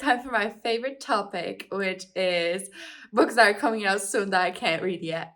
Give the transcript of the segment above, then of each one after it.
time for my favorite topic, which is books that are coming out soon that I can't read yet.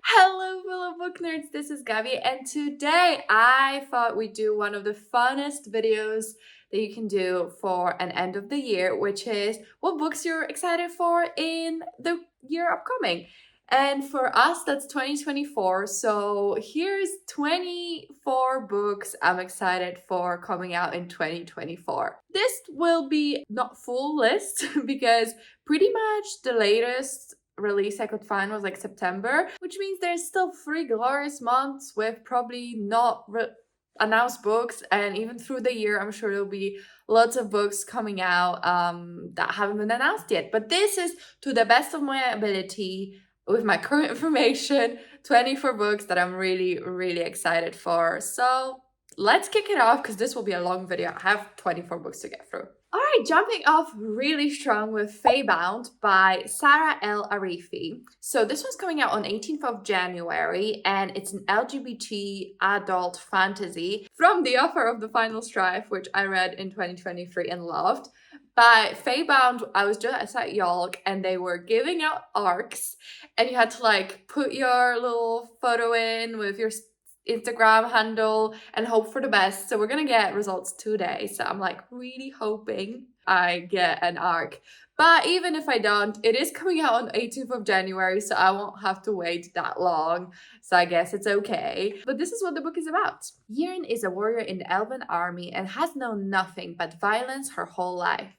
Hello fellow book nerds, this is Gabby, and today I thought we'd do one of the funnest videos that you can do for an end of the year, which is what books you're excited for in the year upcoming. And for us, that's 2024. So here's 24 books I'm excited for coming out in 2024. This will be not full list because pretty much the latest release I could find was like September, which means there's still 3 glorious months with probably not announced books, and even through the year I'm sure there'll be lots of books coming out that haven't been announced yet. But this is, to the best of my ability, with my current information, 24 books that I'm really excited for. So let's kick it off because this will be a long video. I have 24 books to get through. All right, jumping off really strong with Faebound by Saara El-Arifi. So this one's coming out on 18th of January, and it's an LGBT adult fantasy from the author of The Final Strife, which I read in 2023 and loved. By Faebound, I was just at Yolk, and they were giving out ARCs, and you had to like put your little photo in with your Instagram handle and hope for the best. So we're gonna get results today. So I'm like really hoping I get an ARC. But even if I don't, it is coming out on 18th of January, so I won't have to wait that long. So I guess it's okay. But this is what the book is about. Yrn is a warrior in the Elven army and has known nothing but violence her whole life.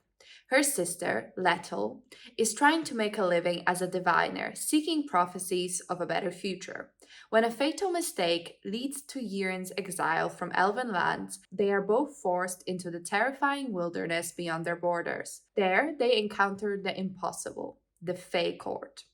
Her sister, Leigh, is trying to make a living as a diviner, seeking prophecies of a better future. When a fatal mistake leads to Yrn's exile from Elven lands, they are both forced into the terrifying wilderness beyond their borders. There, they encounter the impossible, the Fae Court.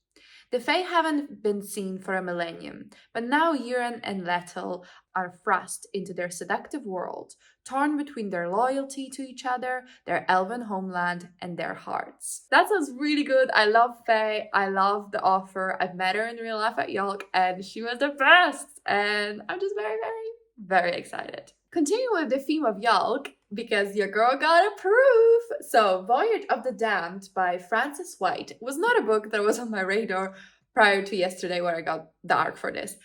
The Fae haven't been seen for a millennium, but now Yrn and Leigh are thrust into their seductive world, torn between their loyalty to each other, their elven homeland, and their hearts. That sounds really good. I love Fae. I love the author. I've met her in real life at Yolk, and she was the best. And I'm just very excited. Continue with the theme of Yolk, because your girl got a proof. So Voyage of the Damned by Frances White was not a book that was on my radar prior to yesterday where I got the ARC for this.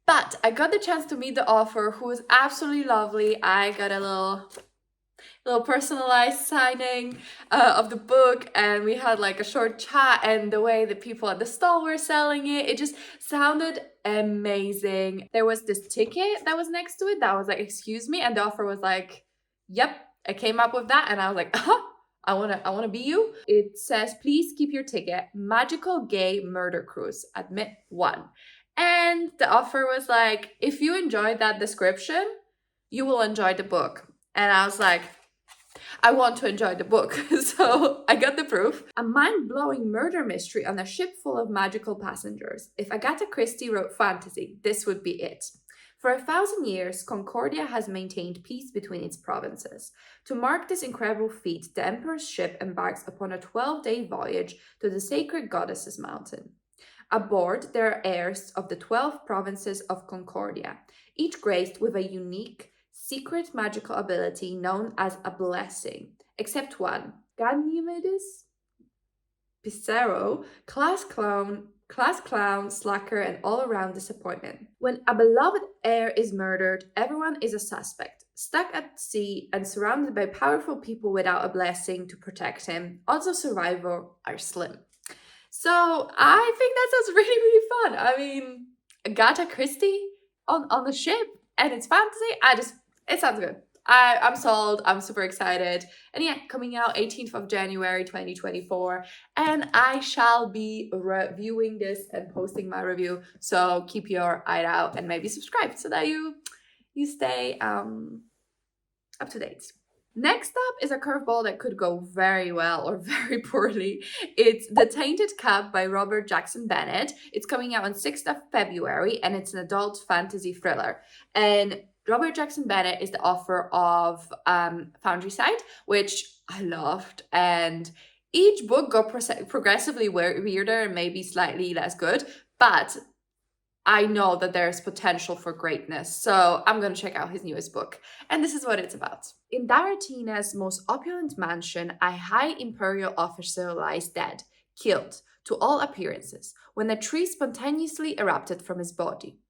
But I got the chance to meet the author, who was absolutely lovely. I got a little personalized signing of the book, and we had like a short chat, and the way the people at the stall were selling it just sounded amazing. There was this ticket that was next to it that was like, excuse me, and the author was like, yep, I came up with that, and I was like, I wanna be you. It says, please keep your ticket, magical gay murder cruise, admit 1. And the author was like, if you enjoyed that description, you will enjoy the book. And I was like, I want to enjoy the book. So I got the proof. A mind-blowing murder mystery on a ship full of magical passengers. If Agatha Christie wrote fantasy, this would be it. For 1,000 years, Concordia has maintained peace between its provinces. To mark this incredible feat, the Emperor's ship embarks upon a 12-day voyage to the sacred goddess's mountain. Aboard, there are heirs of the 12 provinces of Concordia, each graced with a unique, secret magical ability known as a blessing, except one, Ganymedes Pissarro, class clown, slacker, and all-around disappointment. When a beloved heir is murdered, everyone is a suspect. Stuck at sea and surrounded by powerful people without a blessing to protect him, odds of survival are slim. So I think that sounds really fun. I mean, Agatha Christie on the ship, and it's fantasy. It sounds good. I'm sold. I'm super excited. And yeah, coming out 18th of January 2024. And I shall be reviewing this and posting my review. So keep your eye out and maybe subscribe so that you stay up to date. Next up is a curveball that could go very well or very poorly. It's The Tainted Cup by Robert Jackson Bennett. It's coming out on 6th of February, and it's an adult fantasy thriller. And Robert Jackson Bennett is the author of Foundryside, which I loved. And each book got progressively weirder and maybe slightly less good. But I know that there's potential for greatness, so I'm gonna check out his newest book. And this is what it's about. In Daratina's most opulent mansion, a high imperial officer lies dead, killed, to all appearances, when a tree spontaneously erupted from his body.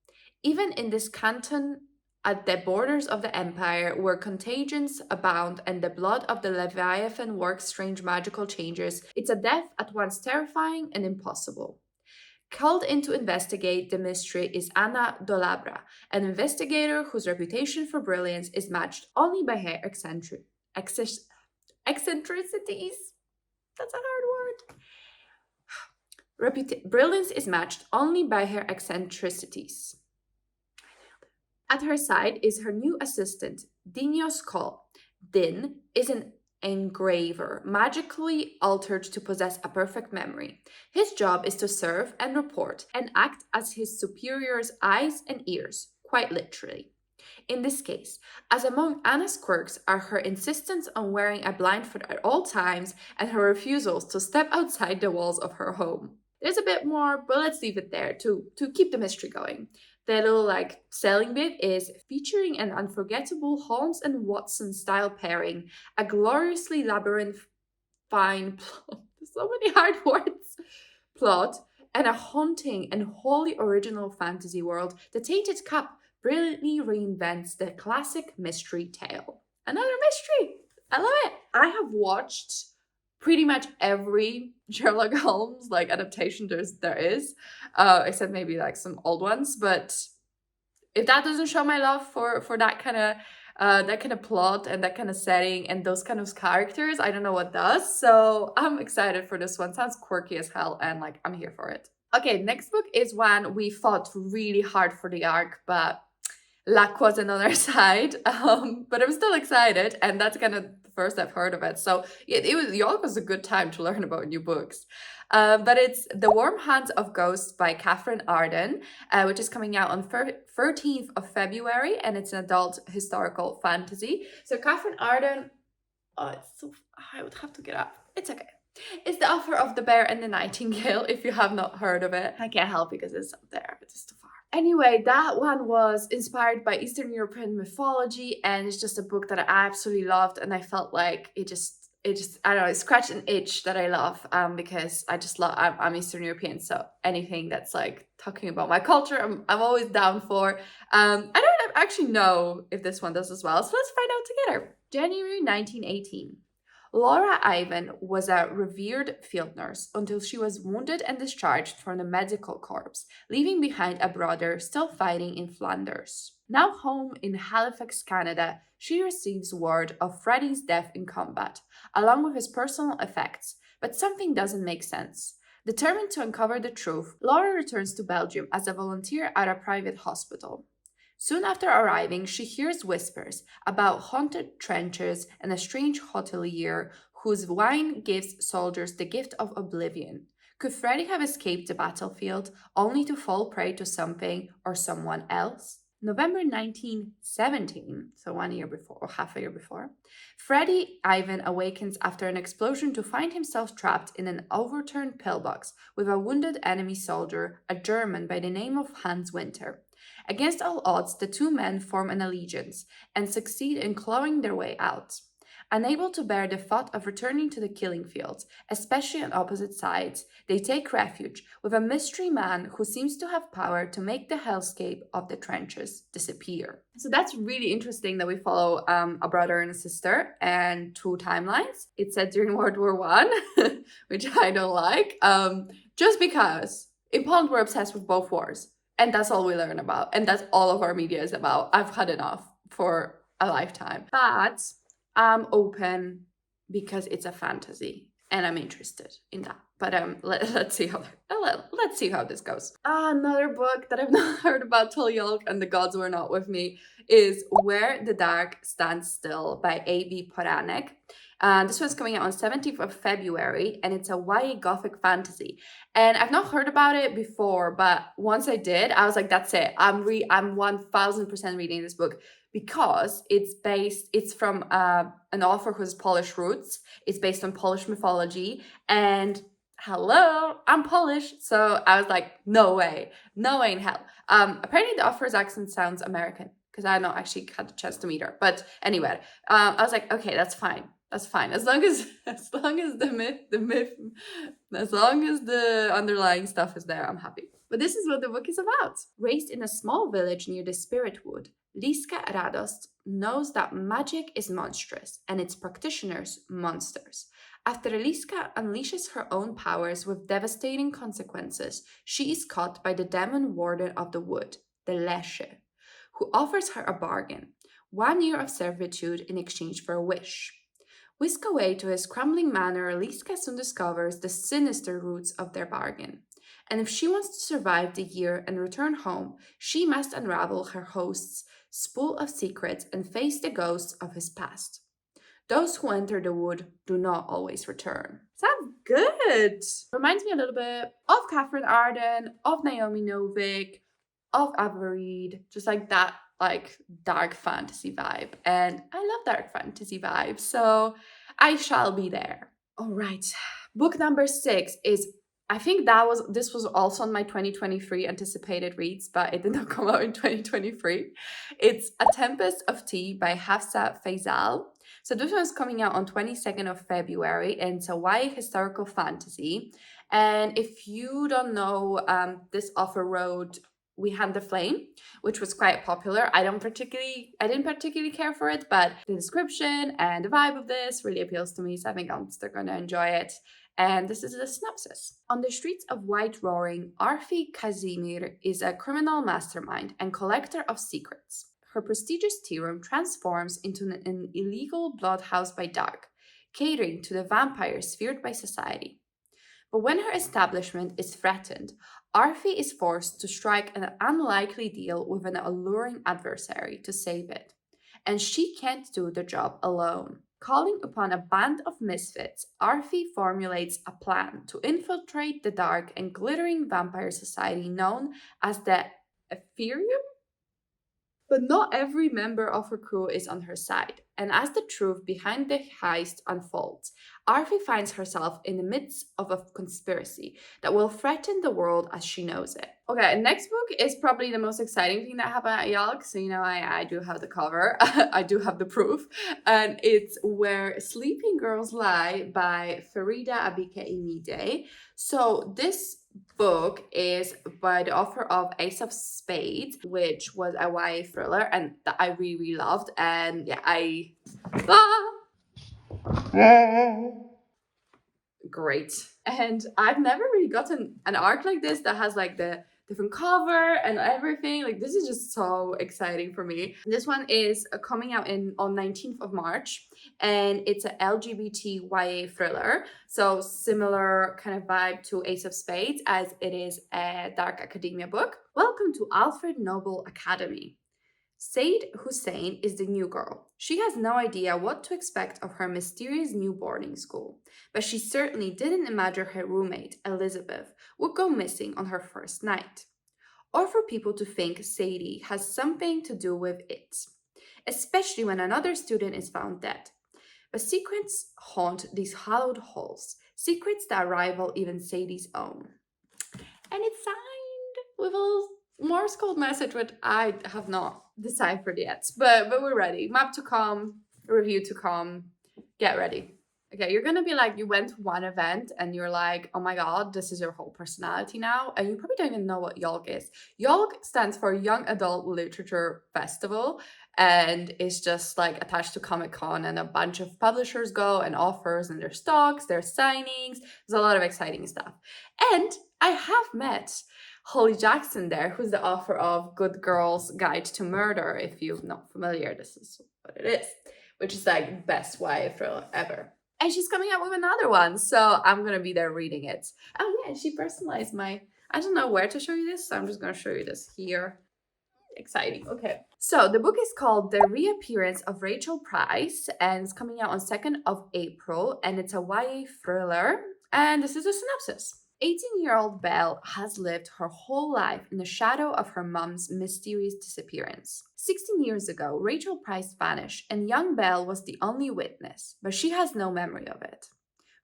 Even in this canton at the borders of the empire, where contagions abound and the blood of the Leviathan works strange magical changes, it's a death at once terrifying and impossible. Called in to investigate the mystery is Anna Dolabra, an investigator whose reputation for brilliance is matched only by her eccentricities. That's a hard word. Brilliance is matched only by her eccentricities. At her side is her new assistant, Dinos Cole. Din is an engraver, magically altered to possess a perfect memory. His job is to serve and report and act as his superior's eyes and ears, quite literally. In this case, as among Anna's quirks are her insistence on wearing a blindfold at all times and her refusals to step outside the walls of her home. There's a bit more, but let's leave it there to keep the mystery going. The little selling bit is featuring an unforgettable Holmes and Watson style pairing, a gloriously labyrinthine plot, so many hard words, plot, and a haunting and wholly original fantasy world. The Tainted Cup brilliantly reinvents the classic mystery tale. Another mystery! I love it! I have watched pretty much every Sherlock Holmes adaptation there is, except maybe some old ones. But if that doesn't show my love for that kind of plot and that kind of setting and those kind of characters, I don't know what does. So I'm excited for this one. Sounds quirky as hell, and I'm here for it. Okay, next book is one we fought really hard for the arc, but luck was on our side. But I'm still excited, and that's kind of first I've heard of it. So it was a good time to learn about new books. But it's The Warm Hands of Ghosts by Katherine Arden, which is coming out on 13th of February, and it's an adult historical fantasy. So Katherine Arden, I would have to get up. It's okay. It's the author of The Bear and the Nightingale, if you have not heard of it. I can't help because it's up there, it's just too far. Anyway, that one was inspired by Eastern European mythology, and it's just a book that I absolutely loved, and I felt like it just I don't know, it scratched an itch that I love, because I just love, I'm Eastern European, so anything that's talking about my culture, I'm always down for. I don't actually know if this one does as well, so let's find out together. January 1918. Laura Ivan was a revered field nurse until she was wounded and discharged from the medical corps, leaving behind a brother still fighting in Flanders. Now home in Halifax, Canada, she receives word of Freddie's death in combat, along with his personal effects, but something doesn't make sense. Determined to uncover the truth, Laura returns to Belgium as a volunteer at a private hospital. Soon after arriving, she hears whispers about haunted trenches and a strange hotelier whose wine gives soldiers the gift of oblivion. Could Freddie have escaped the battlefield only to fall prey to something or someone else? November 1917, so 1 year before, or half a year before, Freddie Ivan awakens after an explosion to find himself trapped in an overturned pillbox with a wounded enemy soldier, a German by the name of Hans Winter. Against all odds, the two men form an allegiance and succeed in clawing their way out. Unable to bear the thought of returning to the killing fields, especially on opposite sides, they take refuge with a mystery man who seems to have power to make the hellscape of the trenches disappear. So that's really interesting that we follow a brother and a sister and two timelines. It's set during World War I, which I don't like, just because in Poland we're obsessed with both wars. And that's all we learn about. And that's all of our media is about. I've had enough for a lifetime. But I'm open because it's a fantasy and I'm interested in that. But let's see how this goes. Another book that I've not heard about till Yolk and the Gods Were Not With Me is Where the Dark Stands Still by A.B. Poranek. This one's coming out on 17th of February, and it's a YA gothic fantasy. And I've not heard about it before, but once I did, I was like, that's it. I'm 1000% reading this book because it's from an author who has Polish roots. It's based on Polish mythology, and hello, I'm Polish. So I was like, no way in hell. Apparently the author's accent sounds American because I not actually had the chance to meet her. But anyway, I was like, okay, that's fine. That's fine. As long as as long as the underlying stuff is there, I'm happy. But this is what the book is about. Raised in a small village near the Spirit Wood, Liska Radost knows that magic is monstrous and its practitioners monsters. After Liska unleashes her own powers with devastating consequences, she is caught by the demon warden of the wood, the Lesche, who offers her a bargain, 1 year of servitude in exchange for a wish. Whisked away to his crumbling manor, Liska soon discovers the sinister roots of their bargain. And if she wants to survive the year and return home, she must unravel her host's spool of secrets and face the ghosts of his past. Those who enter the wood do not always return. Sounds good! Reminds me a little bit of Catherine Arden, of Naomi Novik, of Reid, just like that dark fantasy vibe. And I love dark fantasy vibes, so I shall be there. All right, book number 6 is, I think this was also on my 2023 anticipated reads, but it did not come out in 2023. It's A Tempest of Tea by Hafsah Faizal. So this one is coming out on 22nd of February, and it's a YA historical fantasy. And if you don't know, this author wrote We Had the Flame, which was quite popular. I didn't particularly care for it, but the description and the vibe of this really appeals to me, so I think I'm still gonna enjoy it. And this is the synopsis. On the streets of White Roaring, Àbíké-Íyímídé is a criminal mastermind and collector of secrets. Her prestigious tea room transforms into an illegal bloodhouse by dark, catering to the vampires feared by society. But when her establishment is threatened, Àbíké is forced to strike an unlikely deal with an alluring adversary to save it. And she can't do the job alone. Calling upon a band of misfits, Àbíké formulates a plan to infiltrate the dark and glittering vampire society known as the Epherium? But not every member of her crew is on her side, and as the truth behind the heist unfolds, Àbíké finds herself in the midst of a conspiracy that will threaten the world as she knows it. Okay, next book is probably the most exciting thing that happened at Yalk, so I do have the cover, I do have the proof, and it's Where Sleeping Girls Lie by Faridah Àbíké-Íyímídé. So this book is by the author of Ace of Spades, which was a YA thriller and that I really loved. And yeah, great. And I've never really gotten an arc like this that has like the different cover and everything. Like, this is just so exciting for me. This one is coming out on 19th of March, and it's an LGBT YA thriller. So similar kind of vibe to Ace of Spades, as it is a dark academia book. Welcome to Alfred Nobel Academy. Said Hussein is the new girl. She has no idea what to expect of her mysterious new boarding school, but she certainly didn't imagine her roommate, Elizabeth, would go missing on her first night, or for people to think Sadie has something to do with it, especially when another student is found dead. But secrets haunt these hallowed halls, secrets that rival even Sadie's own. And it's signed with a little Morse code message, which I have not deciphered yet, but we're ready. Map to come, review to come. Get ready. Okay, you're gonna be like, you went to one event and you're like, oh my god, this is your whole personality now, and you probably don't even know what YALC is. YALC stands for Young Adult Literature Festival, and it's just like attached to Comic-Con, and a bunch of publishers go and authors and their stocks, their signings. There's a lot of exciting stuff. And I have met Holly Jackson there, who's the author of Good Girl's Guide to Murder. If you're not familiar, this is what it is, which is like best YA thriller ever. And she's coming out with another one, so I'm gonna be there reading it. Oh yeah, and she personalized I don't know where to show you this, so I'm just gonna show you this here. Exciting. Okay, so the book is called The Reappearance of Rachel Price, and it's coming out on 2nd of April, and it's a YA thriller, and this is a synopsis. 18-year-old Belle has lived her whole life in the shadow of her mom's mysterious disappearance. 16 years ago, Rachel Price vanished, and young Belle was the only witness, but she has no memory of it.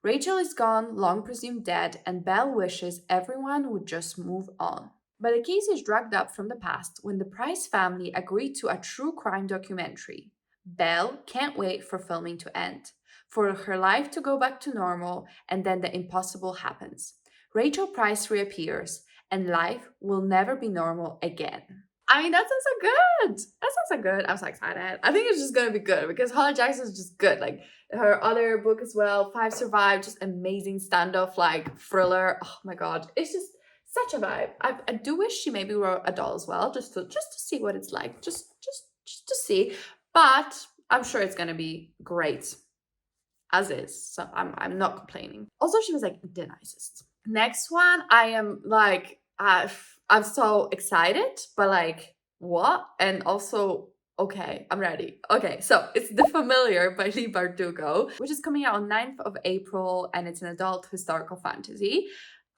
Rachel is gone, long presumed dead, and Belle wishes everyone would just move on. But the case is dragged up from the past when the Price family agreed to a true crime documentary. Belle can't wait for filming to end, for her life to go back to normal, and then the impossible happens. Rachel Price reappears, and life will never be normal again. I mean, that sounds so good. That sounds so good. I'm so excited. I think it's just gonna be good because Holly Jackson is just good. Like her other book as well, Five Survived, just amazing standoff, like thriller. Oh my god, it's just such a vibe. I do wish she maybe wrote a doll as well, just to see what it's like, just to see. But I'm sure it's gonna be great as is. So I'm not complaining. Also, she was like the nicest. Next one, I am like I'm so excited, but like what? And also, okay, I'm ready. Okay, so it's The Familiar by Leigh Bardugo, which is coming out on 9th of April, and it's an adult historical fantasy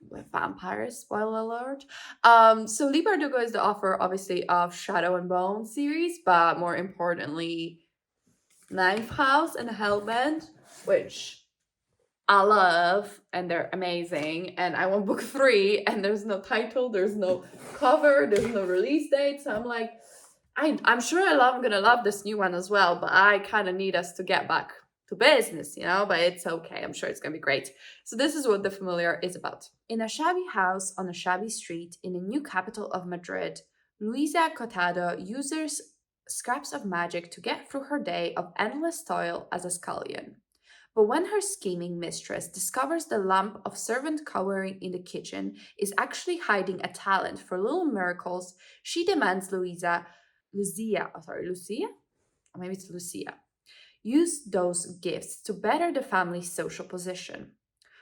with vampires, spoiler alert. So Leigh Bardugo is the author, obviously, of Shadow and Bone series, but more importantly, Ninth House and Hellbent, which I love, and they're amazing. And I want book 3, and there's no title, there's no cover, there's no release date. So I'm like, I'm sure I'm gonna love this new one as well, but I kind of need us to get back to business, you know, but it's okay. I'm sure it's gonna be great. So this is what The Familiar is about. In a shabby house on a shabby street in the new capital of Madrid, Luisa Cotado uses scraps of magic to get through her day of endless toil as a scullion. But when her scheming mistress discovers the lump of servant cowering in the kitchen is actually hiding a talent for little miracles, she demands Lucia, or maybe it's Lucia, use those gifts to better the family's social position.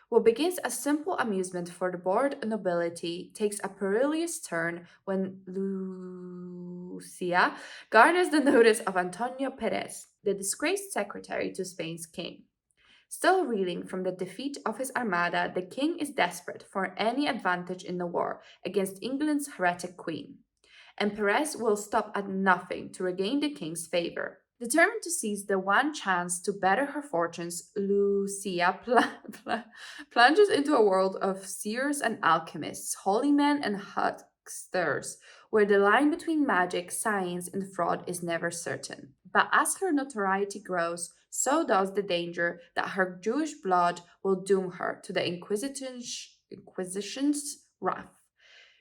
What begins as simple amusement for the bored nobility takes a perilous turn when Lucia garners the notice of Antonio Perez, the disgraced secretary to Spain's king. Still reeling from the defeat of his armada, the king is desperate for any advantage in the war against England's heretic queen, and Perez will stop at nothing to regain the king's favor. Determined to seize the one chance to better her fortunes, Lucia plunges into a world of seers and alchemists, holy men and hucksters, where the line between magic, science, and fraud is never certain. But as her notoriety grows, so does the danger that her Jewish blood will doom her to the Inquisition's wrath.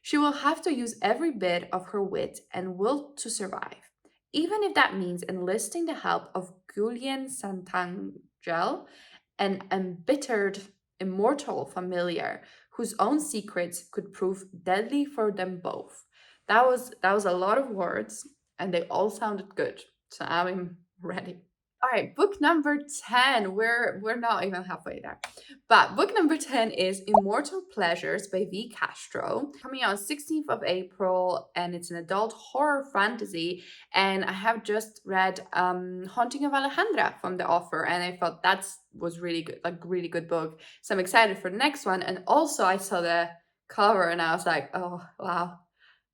She will have to use every bit of her wit and will to survive, even if that means enlisting the help of Julian Santangel, an embittered immortal familiar whose own secrets could prove deadly for them both. That was a lot of words, and they all sounded good. So I'm ready. All right, book number 10. We're not even halfway there. But book number 10 is Immortal Pleasures by V. Castro, coming out on 16th of April, and it's an adult horror fantasy. And I have just read Haunting of Alejandra from the author, and I thought that was really good, like really good book. So I'm excited for the next one. And also I saw the cover and I was like, oh wow,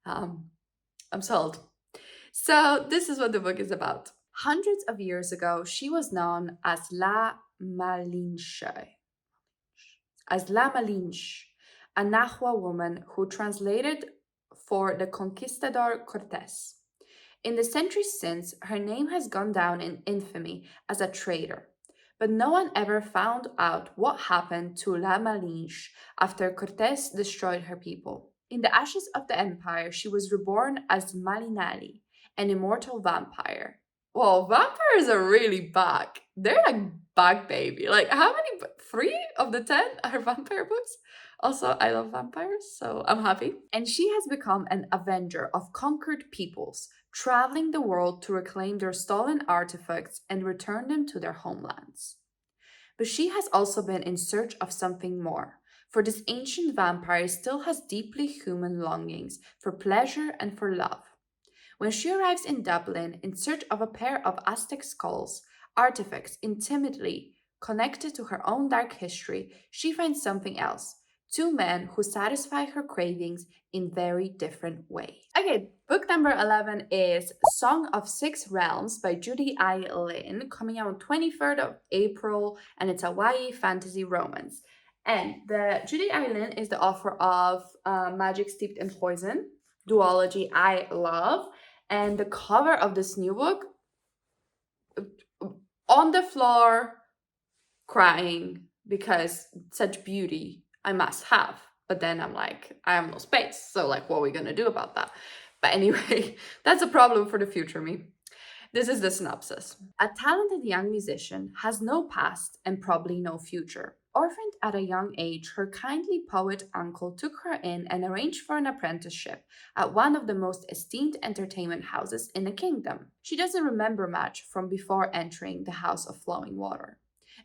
I'm sold. So this is what the book is about. Hundreds of years ago, she was known as La Malinche, a Nahua woman who translated for the conquistador Cortés. In the centuries since, her name has gone down in infamy as a traitor, but no one ever found out what happened to La Malinche after Cortés destroyed her people. In the ashes of the empire, she was reborn as Malinali, an immortal vampire. Well, vampires are really back. They're like back, baby. Like, how many? 3 of the 10 are vampire books. Also, I love vampires, so I'm happy. And she has become an avenger of conquered peoples, traveling the world to reclaim their stolen artifacts and return them to their homelands. But she has also been in search of something more, for this ancient vampire still has deeply human longings for pleasure and for love. When she arrives in Dublin in search of a pair of Aztec skulls, artifacts intimately connected to her own dark history, she finds something else, two men who satisfy her cravings in very different ways. Okay, book number 11 is Song of Six Realms by Judy Lin, coming out on 23rd of April, and it's a YA fantasy romance. And the Judy Lin is the author of Magic Steeped in Poison, duology I love, and the cover of this new book, on the floor, crying because such beauty I must have. But then I'm like, I have no space. So like, what are we gonna do about that? But anyway, that's a problem for the future me. This is the synopsis. A talented young musician has no past and probably no future. Orphaned at a young age, her kindly poet uncle took her in and arranged for an apprenticeship at one of the most esteemed entertainment houses in the kingdom. She doesn't remember much from before entering the House of Flowing Water.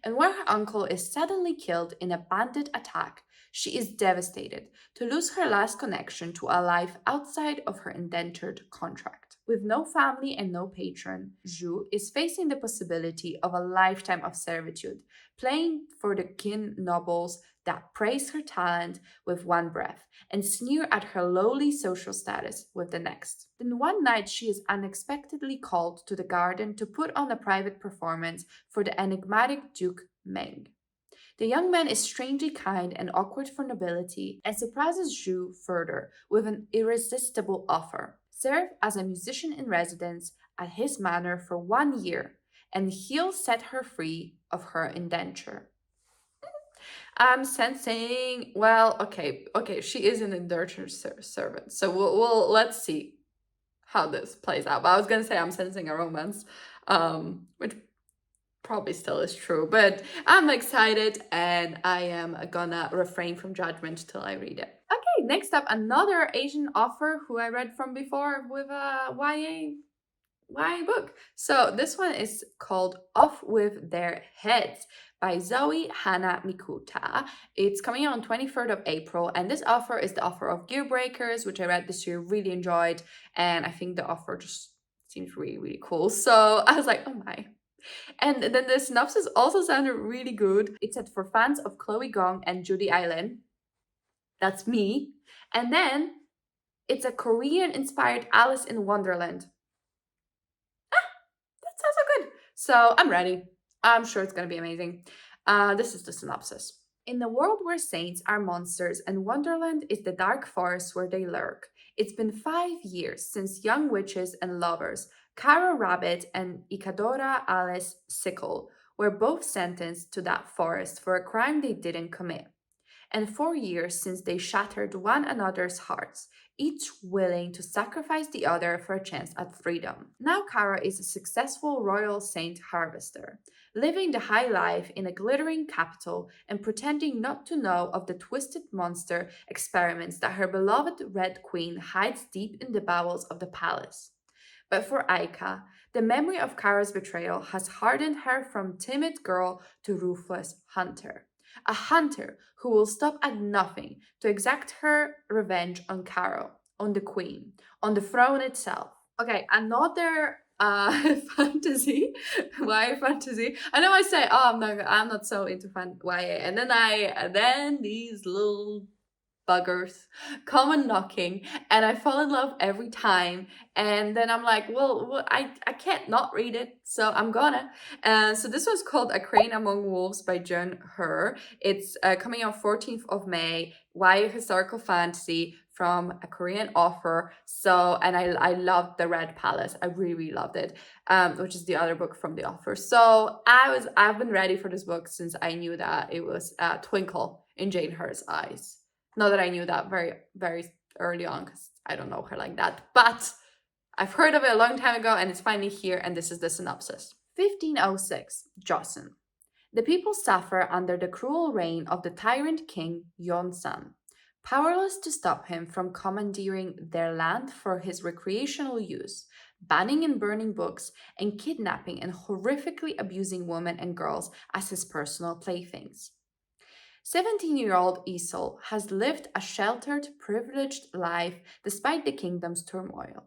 And when her uncle is suddenly killed in a bandit attack, she is devastated to lose her last connection to a life outside of her indentured contract. With no family and no patron, Zhu is facing the possibility of a lifetime of servitude, playing for the kin nobles that praise her talent with one breath and sneer at her lowly social status with the next. Then one night she is unexpectedly called to the garden to put on a private performance for the enigmatic Duke Meng. The young man is strangely kind and awkward for nobility and surprises Zhu further with an irresistible offer. Serve as a musician in residence at his manor for 1 year, and he'll set her free of her indenture. I'm sensing, well, okay, she is an indentured servant, so we'll let's see how this plays out. But I was gonna say I'm sensing a romance, which probably still is true, but I'm excited and I am gonna refrain from judgment till I read it. Okay, next up, another Asian author who I read from before with a YA book. So this one is called Off With Their Heads by Zoe Hana Mikuta. It's coming out on 23rd of April, and this author is the author of Gearbreakers, which I read this year, really enjoyed, and I think the author just seems really, really cool. So I was like, oh my. And then the synopsis also sounded really good. It said for fans of Chloe Gong and Judy Lin. That's me. And then it's a Korean-inspired Alice in Wonderland. That sounds so good. So I'm ready. I'm sure it's going to be amazing. This is the synopsis. In the world where saints are monsters and Wonderland is the dark forest where they lurk, it's been 5 years since young witches and lovers Cara Rabbit and Ikadora Alice Sickle were both sentenced to that forest for a crime they didn't commit. And 4 years since they shattered one another's hearts, each willing to sacrifice the other for a chance at freedom. Now Cara is a successful royal saint harvester, living the high life in a glittering capital and pretending not to know of the twisted monster experiments that her beloved Red Queen hides deep in the bowels of the palace. But for Aika, the memory of Cara's betrayal has hardened her from timid girl to ruthless hunter. A hunter who will stop at nothing to exact her revenge on Caro, on the queen, on the throne itself. Okay, another fantasy, YA fantasy. I know I say, oh, I'm not so into YA, and then these little buggers come and knocking, and I fall in love every time, and then I'm like, well I can't not read it, so I'm gonna. So this was called A Crane Among Wolves by Jun Her. It's coming out 14th of May, YA historical fantasy from a Korean author. So, and I loved The Red Palace. I really loved it, which is the other book from the author. So I've been ready for this book since I knew that it was Twinkle in Jane Her's eyes. Not that I knew that very, very early on, because I don't know her like that. But I've heard of it a long time ago, and it's finally here, and this is the synopsis. 1506, Joseon. The people suffer under the cruel reign of the tyrant king Yeonsan, powerless to stop him from commandeering their land for his recreational use, banning and burning books, and kidnapping and horrifically abusing women and girls as his personal playthings. 17-year-old Isol has lived a sheltered, privileged life despite the kingdom's turmoil.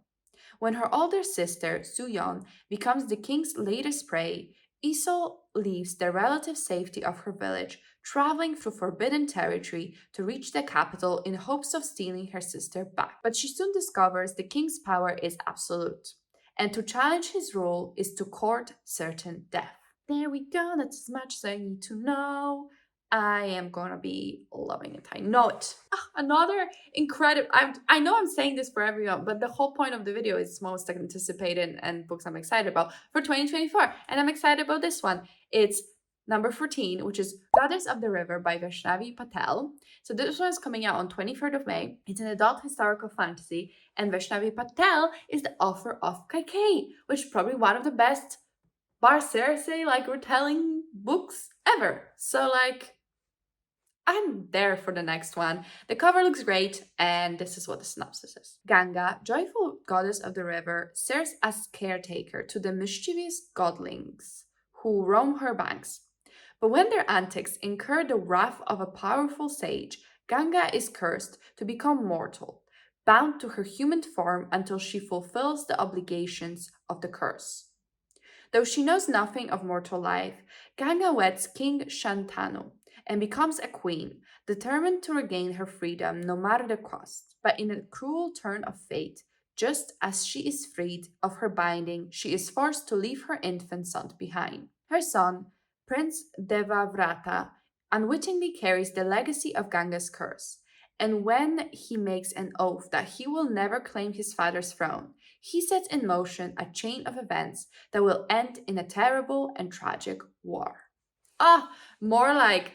When her older sister, Soo-yeon, becomes the king's latest prey, Isol leaves the relative safety of her village, traveling through forbidden territory to reach the capital in hopes of stealing her sister back. But she soon discovers the king's power is absolute, and to challenge his rule is to court certain death. There we go, that's as much as I need to know. I am gonna be loving it. I know it. Another incredible. I know I'm saying this for everyone, but the whole point of the video is most anticipated and books I'm excited about for 2024, and I'm excited about this one. It's number 14, which is Goddess of the River by Vaishnavi Patel. So this one is coming out on 23rd of May. It's an adult historical fantasy, and Vaishnavi Patel is the author of Kaikei, which is probably one of the best Sorceress like retelling books ever. So like, I'm there for the next one. The cover looks great, and this is what the synopsis is. Ganga, joyful goddess of the river, serves as caretaker to the mischievous godlings who roam her banks. But when their antics incur the wrath of a powerful sage, Ganga is cursed to become mortal, bound to her human form until she fulfills the obligations of the curse. Though she knows nothing of mortal life, Ganga weds King Shantanu and becomes a queen, determined to regain her freedom no matter the cost. But in a cruel turn of fate, just as she is freed of her binding, she is forced to leave her infant son behind. Her son, Prince Devavrata, unwittingly carries the legacy of Ganga's curse, and when he makes an oath that he will never claim his father's throne, he sets in motion a chain of events that will end in a terrible and tragic war. More like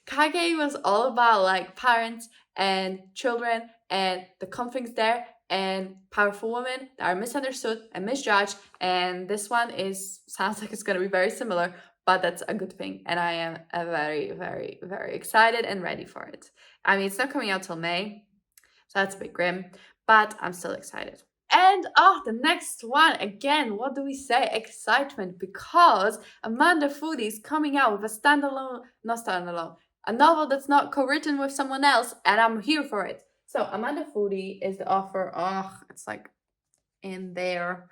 Kage was all about like parents and children and the conflicts there and powerful women that are misunderstood and misjudged, and this one sounds like it's going to be very similar, but that's a good thing, and I am very, very, very excited and ready for it. I mean, it's not coming out till May, so that's a bit grim, but I'm still excited. And the next one, again, what do we say? Excitement, because Amanda Foody is coming out with a novel that's not co-written with someone else, and I'm here for it. So Amanda Foody is the author. It's like in there.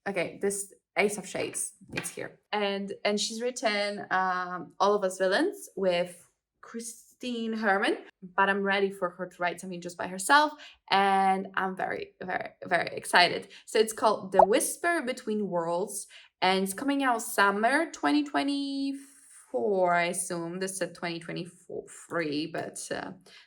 Okay, this Ace of Shades, it's here, and she's written All of Us Villains with Christine Herman, but I'm ready for her to write something just by herself, and I'm very, very, very excited. So it's called The Whisper Between Worlds, and it's coming out summer 2024, I assume. This said 2023, but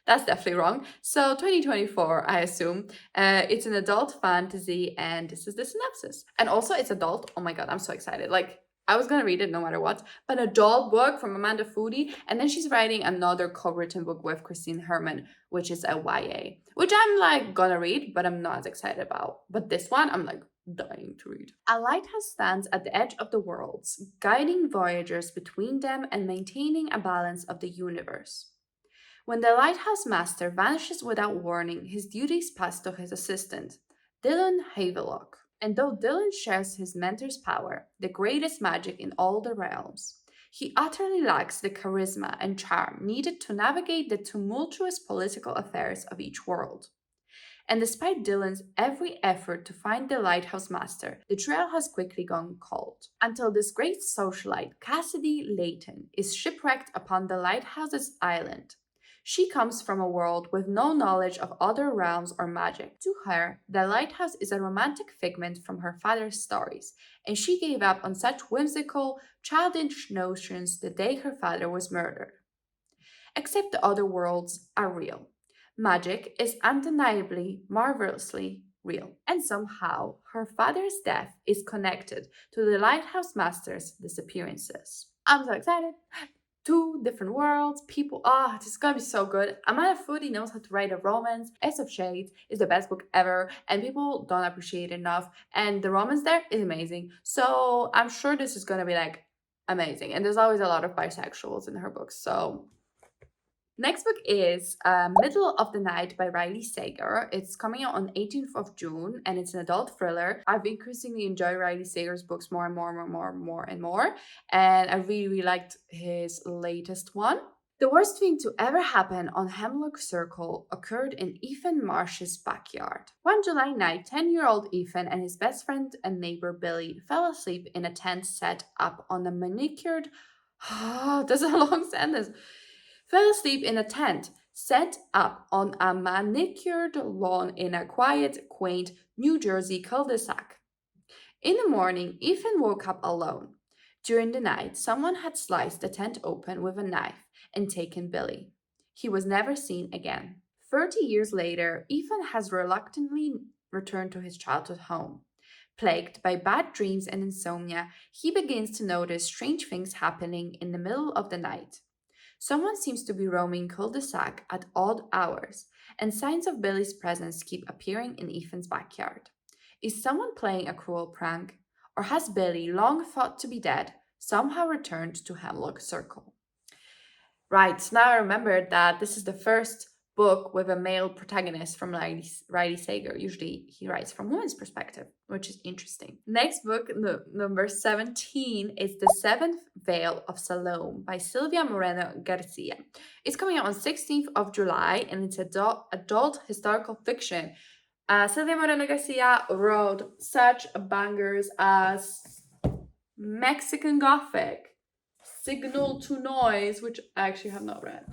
that's definitely wrong. So 2024, I assume. It's an adult fantasy, and this is the synopsis. And also, it's adult. Oh my god, I'm so excited. Like, I was gonna read it no matter what, but an adult book from Amanda Foody, and then she's writing another co-written book with Christine Herman, which is a YA, which I'm like gonna read, but I'm not as excited about. But this one, I'm like dying to read. A lighthouse stands at the edge of the worlds, guiding voyagers between them and maintaining a balance of the universe. When the lighthouse master vanishes without warning, his duties pass to his assistant, Dylan Havelock. And though Dylan shares his mentor's power, the greatest magic in all the realms, he utterly lacks the charisma and charm needed to navigate the tumultuous political affairs of each world. And despite Dylan's every effort to find the lighthouse master, the trail has quickly gone cold, until this great socialite, Cassidy Layton, is shipwrecked upon the lighthouse's island. She comes from a world with no knowledge of other realms or magic. To her, the lighthouse is a romantic figment from her father's stories, and she gave up on such whimsical, childish notions the day her father was murdered. Except the other worlds are real. Magic is undeniably, marvelously real, and somehow her father's death is connected to the lighthouse master's disappearances. I'm so excited! 2 different worlds, people, this is gonna be so good. Amanda Foody knows how to write a romance. Ace of Shades is the best book ever, and people don't appreciate it enough, and the romance there is amazing. So I'm sure this is gonna be like amazing, and there's always a lot of bisexuals in her books, so. Next book is Middle of the Night by Riley Sager. It's coming out on 18th of June, and it's an adult thriller. I've increasingly enjoyed Riley Sager's books more and more, and I really, really liked his latest one. The worst thing to ever happen on Hemlock Circle occurred in Ethan Marsh's backyard. One July night, 10-year-old Ethan and his best friend and neighbor Billy fell asleep in a tent set up on a manicured... that's a long sentence. Fell asleep in a tent set up on a manicured lawn in a quiet, quaint New Jersey cul-de-sac. In the morning, Ethan woke up alone. During the night, someone had sliced the tent open with a knife and taken Billy. He was never seen again. 30 years later, Ethan has reluctantly returned to his childhood home. Plagued by bad dreams and insomnia, he begins to notice strange things happening in the middle of the night. Someone seems to be roaming cul-de-sac at odd hours, and signs of Billy's presence keep appearing in Ethan's backyard. Is someone playing a cruel prank? Or has Billy, long thought to be dead, somehow returned to Hemlock Circle? Right, so now I remembered that this is the first book with a male protagonist from Riley Sager. Usually he writes from women's perspective, which is interesting. Next book, number 17, is The Seventh Veil of Salome by Silvia Moreno-Garcia. It's coming out on 16th of July, and it's adult historical fiction. Silvia Moreno-Garcia wrote such bangers as Mexican Gothic, Signal to Noise, which I actually have not read.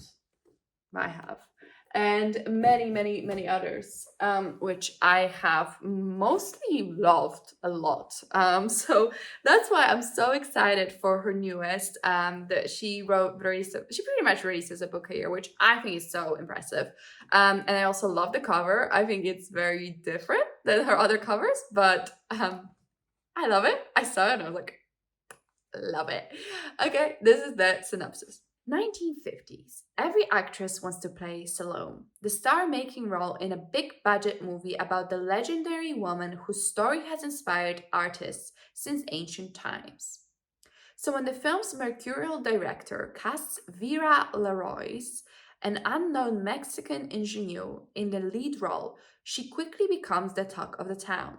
I have. And many others, which I have mostly loved a lot. So that's why I'm so excited for her newest. That she pretty much releases a book a year, which I think is so impressive. And I also love the cover. I think it's very different than her other covers, but I love it. I saw it and I was like, love it. Okay, this is the synopsis. 1950s. Every actress wants to play Salome, the star-making role in a big-budget movie about the legendary woman whose story has inspired artists since ancient times. So when the film's mercurial director casts Vera Leroy's, an unknown Mexican ingenue, in the lead role, she quickly becomes the talk of the town.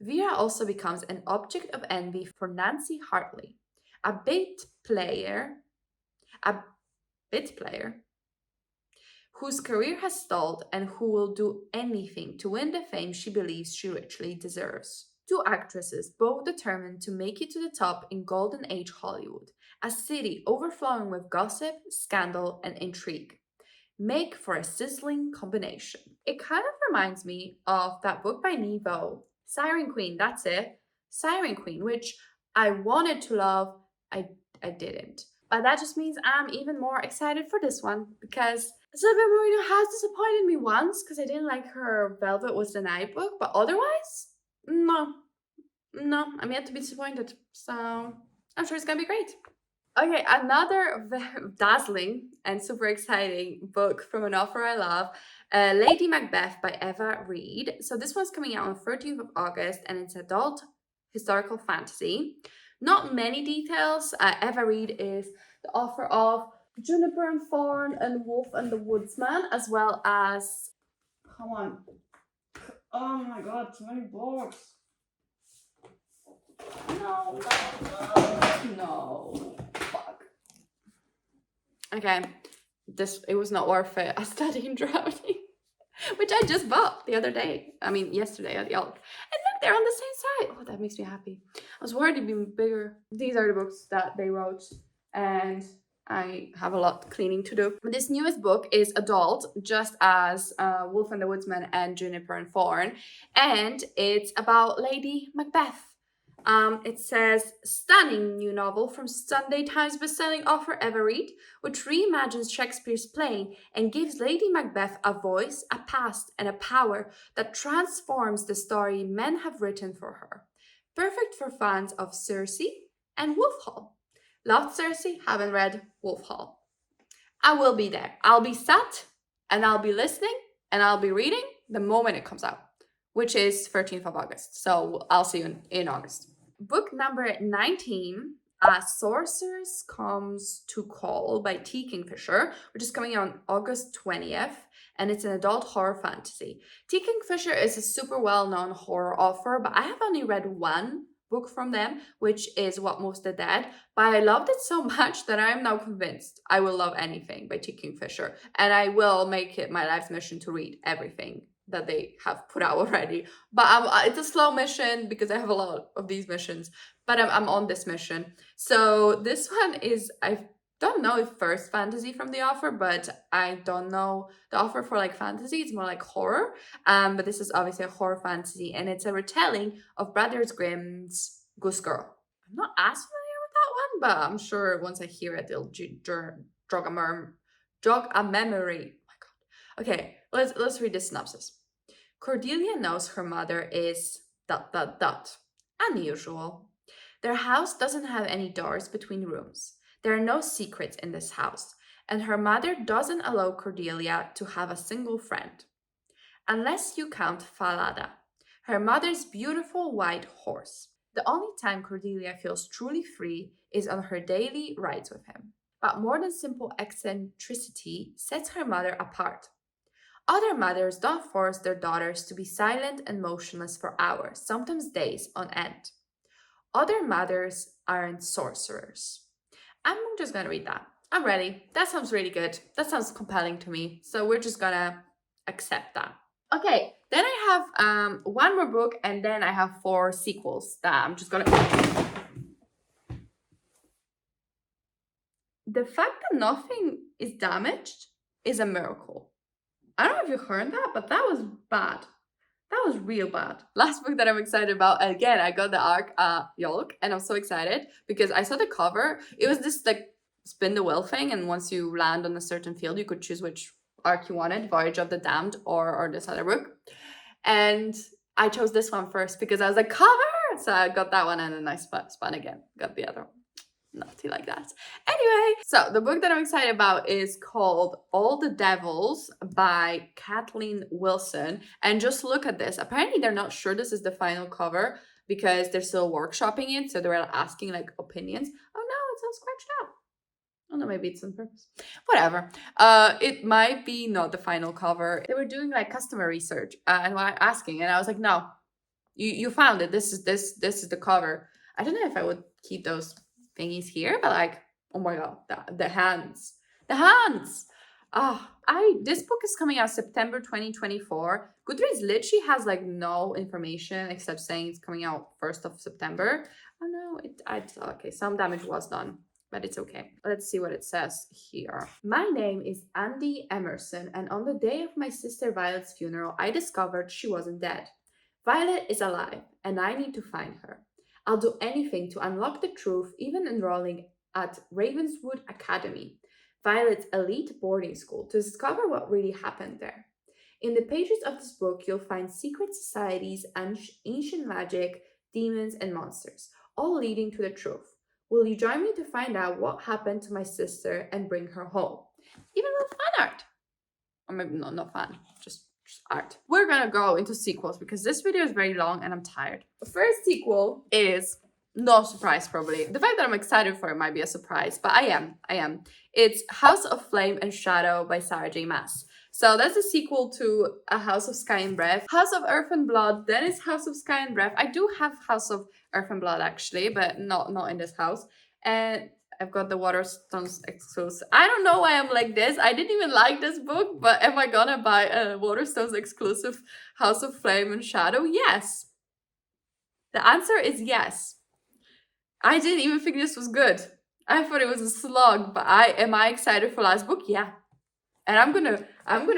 Vera also becomes an object of envy for Nancy Hartley, a bit player whose career has stalled and who will do anything to win the fame she believes she richly deserves. Two actresses, both determined to make it to the top in Golden Age Hollywood, a city overflowing with gossip, scandal, and intrigue, make for a sizzling combination. It kind of reminds me of that book by Nevo, Siren Queen, that's it. Siren Queen, which I wanted to love, I didn't. But that just means I'm even more excited for this one, because Silvia Moreno has disappointed me once because I didn't like her Velvet Was the Night book, but otherwise, no, I'm yet to be disappointed. So I'm sure it's gonna be great. Okay, another dazzling and super exciting book from an author I love, Lady Macbeth by Eva Reid. So this one's coming out on 13th of August, and it's adult historical fantasy. Not many details. Eva Reid is the author of Juniper and Thorn and Wolf and the Woodsman, as well as... Come on. Oh my god, too many books. No. Fuck. Okay. It was not worth it. A Study in Drowning, which I just bought the other day. Yesterday at the Elk. And look, they're on the same side. Oh, that makes me happy. I was worried it'd be bigger. These are the books that they wrote, and I have a lot cleaning to do. This newest book is adult, just as Wolf and the Woodsman and Juniper and Thorn, and it's about Lady Macbeth. It says, stunning new novel from Sunday Times bestselling author Eva Reid, which reimagines Shakespeare's play and gives Lady Macbeth a voice, a past, and a power that transforms the story men have written for her. Perfect for fans of Circe and Wolf Hall. Loved Circe, haven't read Wolf Hall. I will be there. I'll be sat, and I'll be listening, and I'll be reading the moment it comes out, which is 13th of August. So I'll see you in August. Book number 19, Sorceress Comes to Call by T. Kingfisher, which is coming out on August 20th, and it's an adult horror fantasy. T. Kingfisher is a super well-known horror author, but I have only read one book from them, which is What Moves the Dead. But I loved it so much that I am now convinced I will love anything by T. Kingfisher. And I will make it my life's mission to read everything that they have put out already. But it's a slow mission because I have a lot of these missions. But I'm on this mission. So this one is, I don't know if first fantasy from the author, but I don't know the author for like fantasy. It's more like horror. But this is obviously a horror fantasy, and it's a retelling of Brothers Grimm's Goose Girl. I'm not as familiar with that one, but I'm sure once I hear it, it'll jog a memory. Oh my god. Okay, let's read the synopsis. Cordelia knows her mother is ... unusual. Their house doesn't have any doors between rooms. There are no secrets in this house, and her mother doesn't allow Cordelia to have a single friend. Unless you count Faridah, her mother's beautiful white horse. The only time Cordelia feels truly free is on her daily rides with him. But more than simple eccentricity sets her mother apart. Other mothers don't force their daughters to be silent and motionless for hours, sometimes days on end. Other mothers aren't sorcerers. I'm just gonna read that. I'm ready. That sounds really good. That sounds compelling to me. So we're just gonna accept that. Okay, then I have one more book, and then I have 4 sequels that I'm just gonna... The fact that nothing is damaged is a miracle. I don't know if you heard that, but that was bad. That was real bad. Last book that I'm excited about, again, I got the ARC Yolk, and I'm so excited because I saw the cover. It was this like spin the wheel thing, and once you land on a certain field, you could choose which arc you wanted, Voyage of the Damned or this other book. And I chose this one first because I was like, cover! So I got that one, and then I spun again, got the other one. Naughty like that. Anyway, so the book that I'm excited about is called All the Devils by Kathleen Wilson. And just look at this. Apparently they're not sure this is the final cover because they're still workshopping it. So they're asking like opinions. Oh no, it's all scratched up. Oh no, maybe it's on purpose. Whatever. It might be not the final cover. They were doing like customer research and were asking, and I was like, no, you found it. This is the cover. I don't know if I would keep those thingies here, but like, oh my god, the hands. This book is coming out September 2024. Goodreads literally has like no information except saying it's coming out 1st of September. Oh no, okay, some damage was done, but it's okay. Let's see what it says here. My name is Andy Emerson, and on the day of my sister Violet's funeral, I discovered she wasn't dead. Violet is alive, and I need to find her. I'll do anything to unlock the truth, even enrolling at Ravenswood Academy, Violet's elite boarding school, to discover what really happened there. In the pages of this book, you'll find secret societies, ancient magic, demons, and monsters, all leading to the truth. Will you join me to find out what happened to my sister and bring her home? Even with fan art. Or maybe not fan, just art. We're gonna go into sequels because this video is very long and I'm tired. The first sequel is no surprise, probably. The fact that I'm excited for it might be a surprise, but I am. It's House of Flame and Shadow by Sarah J. Maas. So that's a sequel to A House of Sky and Breath, House of Earth and Blood, then it's House of Sky and Breath. I do have House of Earth and Blood actually, but not in this house. And I've got the Waterstones exclusive. I don't know why I'm like this. I didn't even like this book, but am I gonna buy a Waterstones exclusive House of Flame and Shadow? Yes. The answer is yes. I didn't even think this was good. I thought it was a slog, but am I excited for last book? Yeah. And I'm gonna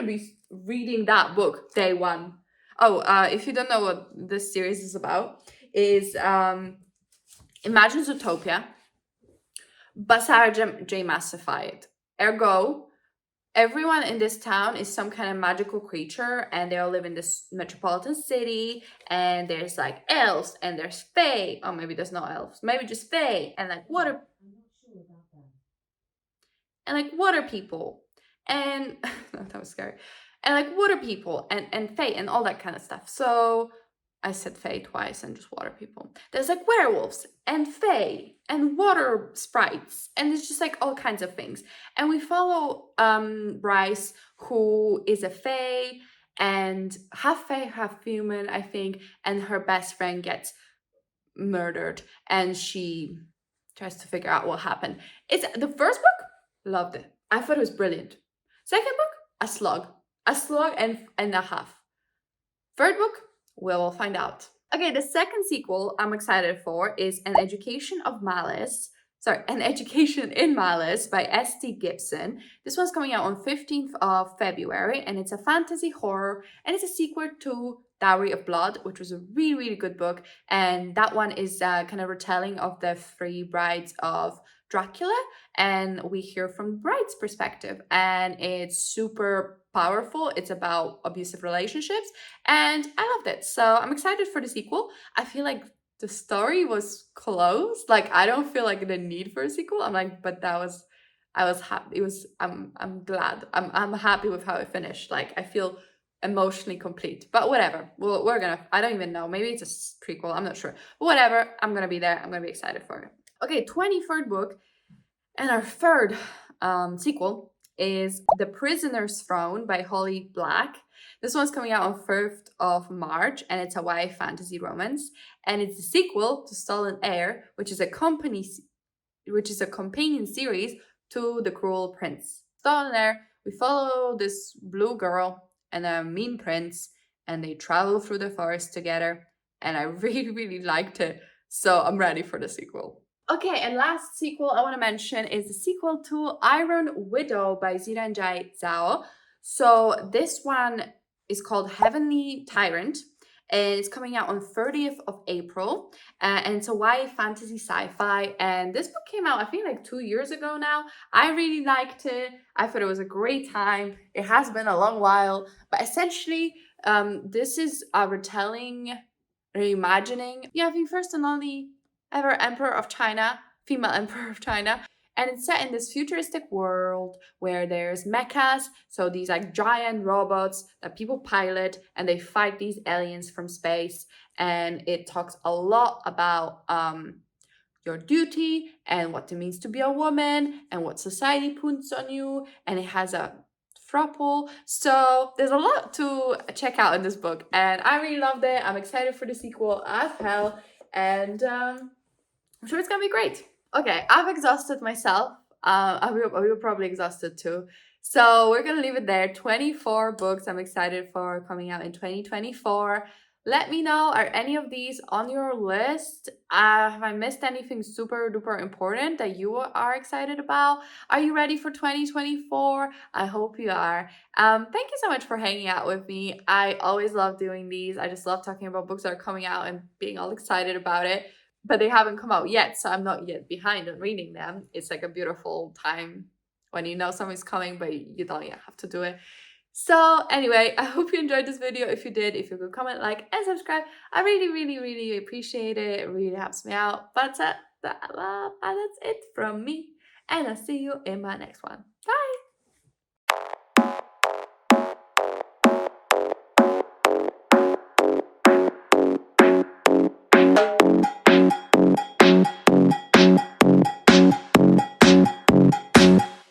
be reading that book day one. Oh, if you don't know what this series is about, is imagine Zootopia, but Sarah J. Maasified. Ergo, everyone in this town is some kind of magical creature, and they all live in this metropolitan city, and there's like elves, and there's fae. Oh, maybe there's no elves. Maybe just fae, and like water. I'm not sure about that. And like water people. And that was scary. And like water people and fae and all that kind of stuff. So I said fae twice and just water people. There's like werewolves and fae and water sprites, and it's just like all kinds of things. And we follow Bryce, who is a fae and half fae, half human, I think, and her best friend gets murdered, and she tries to figure out what happened. It's the first book, loved it. I thought it was brilliant. Second book, a slug and a half. Third book, we'll find out. Okay, the second sequel I'm excited for is An Education in Malice by S.T. Gibson. This one's coming out on 15th of February, and it's a fantasy horror, and it's a sequel to Dowry of Blood, which was a really, really good book. And that one is kind of retelling of the three brides of Dracula, and we hear from the bride's perspective, and it's super powerful. It's about abusive relationships, and I loved it. So I'm excited for the sequel. I feel like the story was close. Like, I don't feel like the need for a sequel. I'm like, but I was happy. I'm glad. I'm happy with how it finished. Like, I feel emotionally complete. But whatever. We're gonna, I don't even know. Maybe it's a prequel. I'm not sure. But whatever. I'm gonna be there. I'm gonna be excited for it. Okay, 23rd book. And our third sequel is The Prisoner's Throne by Holly Black. This one's coming out on 1st of March, and it's a YA fantasy romance. And it's a sequel to Stolen Heir, which is a companion series to The Cruel Prince. Stolen Heir, we follow this blue girl and a mean prince, and they travel through the forest together. And I really, really liked it. So I'm ready for the sequel. Okay, and last sequel I want to mention is the sequel to Iron Widow by Ziranjai Zhao. So this one is called Heavenly Tyrant, and it's coming out on 30th of April, and it's a YA fantasy sci-fi, and this book came out, I think, like 2 years ago now. I really liked it. I thought it was a great time. It has been a long while, but essentially, this is a retelling, reimagining, I think first and only ever Emperor of China, female Emperor of China. And it's set in this futuristic world where there's mechas, so these like giant robots that people pilot, and they fight these aliens from space. And it talks a lot about your duty and what it means to be a woman and what society puts on you. And it has a throuple. So there's a lot to check out in this book, and I really loved it. I'm excited for the sequel as hell, and I'm sure it's gonna be great. Okay, I've exhausted myself. You're probably exhausted too. So we're gonna leave it there. 24 books I'm excited for coming out in 2024. Let me know, are any of these on your list? Have I missed anything super duper important that you are excited about? Are you ready for 2024? I hope you are. Thank you so much for hanging out with me. I always love doing these. I just love talking about books that are coming out and being all excited about it. But they haven't come out yet, so I'm not yet behind on reading them. It's like a beautiful time when you know something's coming, but you don't yet have to do it. So anyway, I hope you enjoyed this video. If you did, if you could comment, like, and subscribe, I really, really, really appreciate it. It really helps me out. But that's it from me, and I'll see you in my next one. Bye!